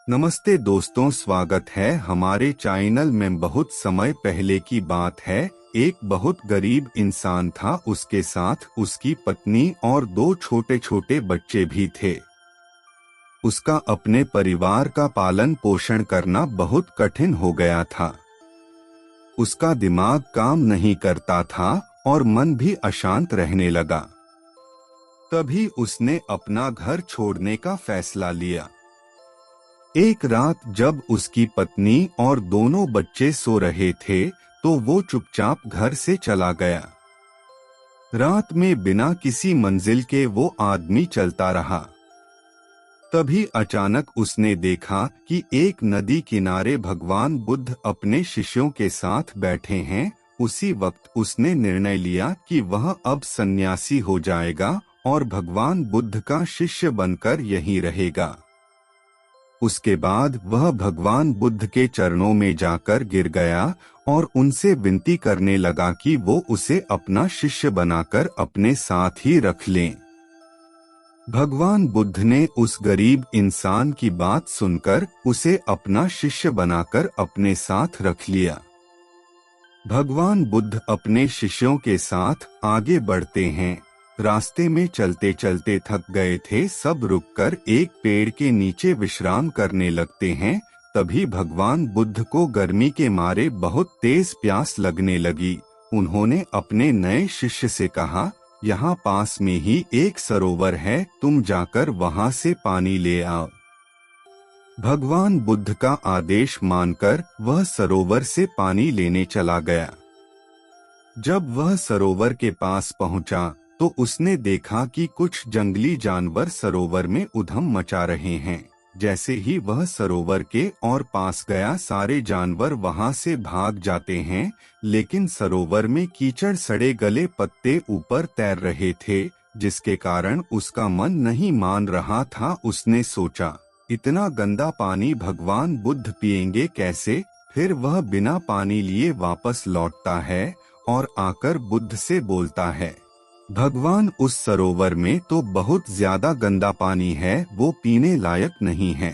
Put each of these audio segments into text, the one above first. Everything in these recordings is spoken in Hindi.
नमस्ते दोस्तों, स्वागत है हमारे चैनल में। बहुत समय पहले की बात है, एक बहुत गरीब इंसान था। उसके साथ उसकी पत्नी और दो छोटे छोटे बच्चे भी थे। उसका अपने परिवार का पालन पोषण करना बहुत कठिन हो गया था। उसका दिमाग काम नहीं करता था और मन भी अशांत रहने लगा। तभी उसने अपना घर छोड़ने का फैसला लिया। एक रात जब उसकी पत्नी और दोनों बच्चे सो रहे थे, तो वो चुपचाप घर से चला गया। रात में बिना किसी मंजिल के वो आदमी चलता रहा। तभी अचानक उसने देखा कि एक नदी किनारे भगवान बुद्ध अपने शिष्यों के साथ बैठे हैं। उसी वक्त उसने निर्णय लिया कि वह अब सन्यासी हो जाएगा और भगवान बुद्ध का शिष्य बनकर यहीं रहेगा। उसके बाद वह भगवान बुद्ध के चरणों में जाकर गिर गया और उनसे विनती करने लगा कि वो उसे अपना शिष्य बनाकर अपने साथ ही रख लें। भगवान बुद्ध ने उस गरीब इंसान की बात सुनकर उसे अपना शिष्य बनाकर अपने साथ रख लिया। भगवान बुद्ध अपने शिष्यों के साथ आगे बढ़ते हैं। रास्ते में चलते चलते थक गए थे। सब रुककर एक पेड़ के नीचे विश्राम करने लगते हैं। तभी भगवान बुद्ध को गर्मी के मारे बहुत तेज प्यास लगने लगी। उन्होंने अपने नए शिष्य से कहा, यहाँ पास में ही एक सरोवर है, तुम जाकर वहाँ से पानी ले आओ। भगवान बुद्ध का आदेश मानकर वह सरोवर से पानी लेने चला गया। जब वह सरोवर के पास पहुंचा तो उसने देखा कि कुछ जंगली जानवर सरोवर में उधम मचा रहे हैं। जैसे ही वह सरोवर के और पास गया, सारे जानवर वहां से भाग जाते हैं। लेकिन सरोवर में कीचड़, सड़े गले पत्ते ऊपर तैर रहे थे, जिसके कारण उसका मन नहीं मान रहा था। उसने सोचा, इतना गंदा पानी भगवान बुद्ध पिएंगे कैसे? फिर वह बिना पानी लिए वापस लौटता है और आकर बुद्ध से बोलता है, भगवान, उस सरोवर में तो बहुत ज्यादा गंदा पानी है, वो पीने लायक नहीं है।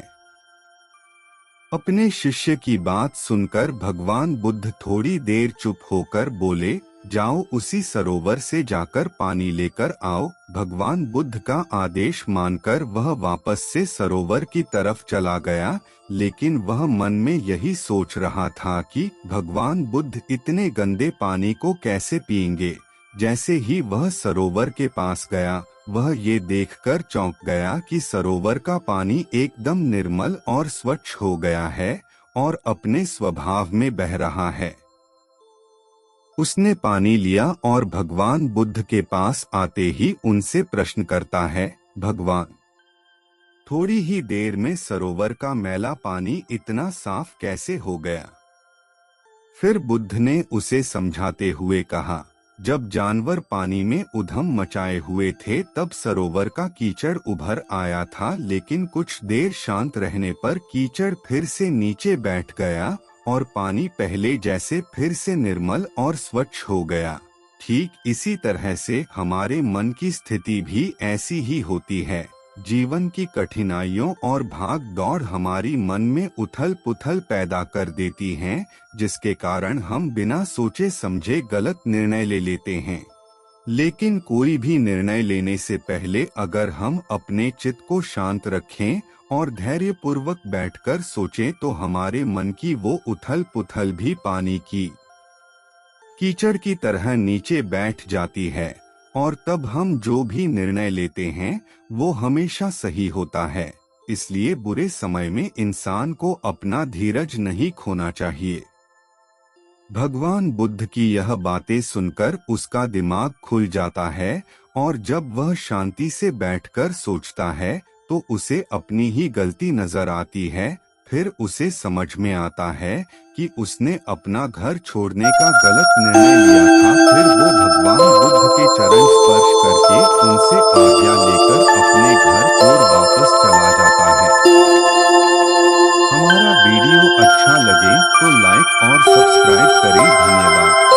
अपने शिष्य की बात सुनकर भगवान बुद्ध थोड़ी देर चुप होकर बोले, जाओ उसी सरोवर से जाकर पानी लेकर आओ। भगवान बुद्ध का आदेश मानकर वह वापस से सरोवर की तरफ चला गया। लेकिन वह मन में यही सोच रहा था कि भगवान बुद्ध इतने गंदे पानी को कैसे पिएंगे। जैसे ही वह सरोवर के पास गया, वह ये देखकर चौंक गया कि सरोवर का पानी एकदम निर्मल और स्वच्छ हो गया है और अपने स्वभाव में बह रहा है। उसने पानी लिया और भगवान बुद्ध के पास आते ही उनसे प्रश्न करता है, भगवान, थोड़ी ही देर में सरोवर का मैला पानी इतना साफ कैसे हो गया? फिर बुद्ध ने उसे समझाते हुए कहा, जब जानवर पानी में उधम मचाए हुए थे तब सरोवर का कीचड़ उभर आया था। लेकिन कुछ देर शांत रहने पर कीचड़ फिर से नीचे बैठ गया और पानी पहले जैसे फिर से निर्मल और स्वच्छ हो गया। ठीक इसी तरह से हमारे मन की स्थिति भी ऐसी ही होती है। जीवन की कठिनाइयों और भाग दौड़ हमारी मन में उथल पुथल पैदा कर देती हैं, जिसके कारण हम बिना सोचे समझे गलत निर्णय ले लेते हैं। लेकिन कोई भी निर्णय लेने से पहले अगर हम अपने चित्त को शांत रखें और धैर्य पूर्वक बैठकर सोचें, तो हमारे मन की वो उथल पुथल भी पानी की कीचड़ की तरह नीचे बैठ जाती है और तब हम जो भी निर्णय लेते हैं वो हमेशा सही होता है। इसलिए बुरे समय में इंसान को अपना धीरज नहीं खोना चाहिए। भगवान बुद्ध की यह बातें सुनकर उसका दिमाग खुल जाता है और जब वह शांति से बैठकर सोचता है तो उसे अपनी ही गलती नजर आती है। फिर उसे समझ में आता है कि उसने अपना घर छोड़ने का गलत निर्णय लिया था। फिर वो भगवान बुद्ध के चरण स्पर्श करके उनसे आज्ञा लेकर अपने घर और वापस चला जाता है। हमारा वीडियो अच्छा लगे तो लाइक और सब्सक्राइब करें। धन्यवाद।